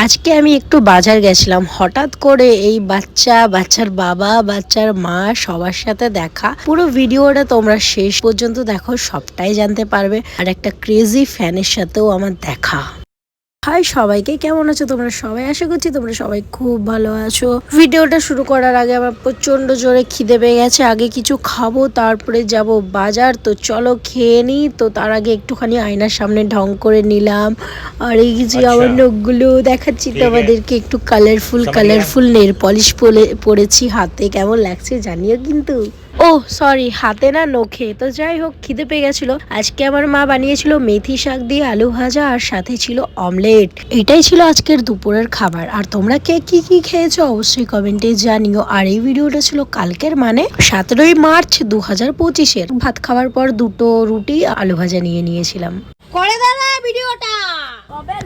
আজকে আমি একটু বাজার গেছিলাম, হঠাৎ করে এই বাচ্চার বাবা, বাচ্চার মা সবার সাথে দেখা। পুরো ভিডিওটা তোমরা শেষ পর্যন্ত দেখো, সবটাই জানতে পারবে। আর একটা ক্রেজি ফ্যানের সাথেও আমার দেখা। হাই সবাইকে, কেমন আছো তোমরা সবাই? আশা করছি তোমরা সবাই খুব ভালো আছো। ভিডিওটা শুরু করার আগে আমার প্রচন্ড জোরে খিদে পেয়ে গেছে। আগে কিছু খাবো, তারপরে যাব বাজার। তো চলো খেয়ে নিই। তো তার আগে একটুখানি আয়নার সামনে ঢং করে নিলাম। আর এই যে আমার নখগুলো দেখাচ্ছি তোমাদেরকে, একটু কালারফুল নেল পলিশ পরেছি হাতে। কেমন লাগছে জানিও কিন্তু। ও সরি, হাতে না নখে। তো যাই হোক, খিদে পেয়ে গেছিল। আজকে আমার মা বানিয়েছিল মেথি শাক দিয়ে আলু ভাজা, আর সাথে ছিল অমলেট। এটাই ছিল আজকের দুপুরের খাবার। আর তোমরা কে কি কি খেয়েছো অবশ্যই কমেন্টে জানিও। আর এই ভিডিওটা ছিল কালকের, মানে 17ই মার্চ 2025-এর। ভাত খাওয়ার পর দুটো রুটি আলু ভাজা নিয়েছিলাম। করে দাদা ভিডিওটা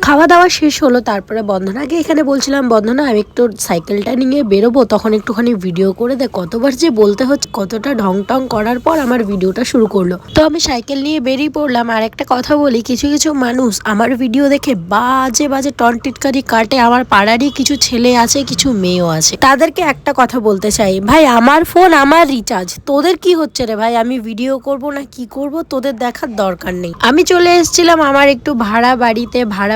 খাওয়া দাওয়া শেষ হলো। তারপরে বন্ধনাকে এখানে বলছিলাম, বন্ধনা আমি একটু সাইকেলটা নিয়ে বেরোবো, তখন একটুখানি ভিডিও করে দে। কতবার যে বলতে হচ্ছে, কতটা ঢং টং করার পর আমার ভিডিওটা শুরু করলো। তো আমি সাইকেল নিয়ে বেরিয়ে পড়লাম। আর একটা কথা বলি, কিছু কিছু মানুষ আমার ভিডিও দেখে বাজে বাজে টনটিটকারি কাটে। আমার পাড়ারই কিছু ছেলে আছে, কিছু মেয়েও আছে। তাদেরকে একটা কথা বলতে চাই, ভাই আমার ফোন আমার রিচার্জ, তোদের কি হচ্ছে রে ভাই? আমি ভিডিও করব না কি করব, তোদের দেখার দরকার নেই। আমি চলে এসেছিলাম আমার একটু ভাড়া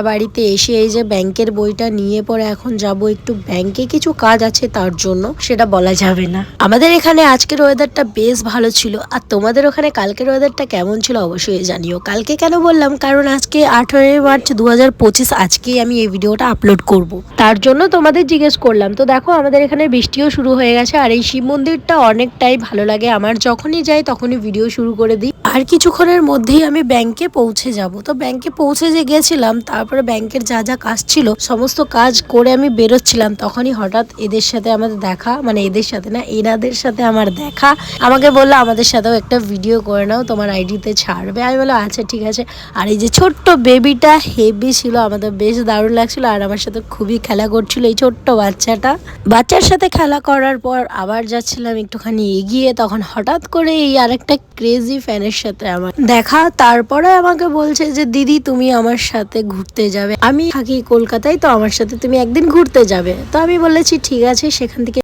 বাড়িতে এসে এই যে ব্যাংকের বইটা নিয়ে পরে এখন যাব একটু ব্যাংকে, কিছু কাজ আছে তার জন্য, সেটা বলা যাবে না। আমাদের এখানে আজকের ওয়েদারটা বেশ ভালো ছিল। আর তোমাদের ওখানে কালকের ওয়েদারটা কেমন ছিল অবশ্যই জানিও। কালকে কেন বললাম, কারণ আজকে 18 মার্চ 2025, আজকেই আমি এই ভিডিওটা আপলোড করব, তার জন্য তোমাদের জিজ্ঞেস করলাম। তো দেখো আমাদের এখানে বৃষ্টিও শুরু হয়ে গেছে। আর এই শিব মন্দিরটা অনেকটাই ভালো লাগে আমার, যখনই যাই তখনই ভিডিও শুরু করে দিই। আর কিছুক্ষণের মধ্যেই আমি ব্যাংকে পৌঁছে যাব। তো ব্যাংকে পৌঁছে যে গেছিলাম, তারপরে ব্যাংকের যা যা কাজ ছিল সমস্ত কাজ করে আমি বেরোচ্ছিলাম, তখনই হঠাৎ এদের সাথে আমাদের দেখা, মানে এদের সাথে না, এনাদের সাথে আমার দেখা। আমাকে বললো আমাদের সাথেও একটা ভিডিও করে নাও, তোমার আইডিতে ছাড়বে। আমি বললাম আচ্ছা ঠিক আছে। আর এই যে ছোট্ট বেবিটা হেভি ছিল, আমাদের বেশ দারুণ লাগছিল। আর আমার সাথে খুবই খেলা করছিল এই ছোট্ট বাচ্চার সাথে খেলা করার পর আবার যাচ্ছিলাম একটুখানি এগিয়ে, তখন হঠাৎ করে এই আরেকটা ক্রেজি ফ্যানের সাথে আমার দেখা। তারপরে আমাকে বলছে যে দিদি তুমি আমার সাথে ঘুরতে যাবে, আমি থাকি কলকাতায়, তো আমার সাথে তুমি একদিন ঘুরতে যাবে। তো আমি বলেছি ঠিক আছে। সেখান থেকে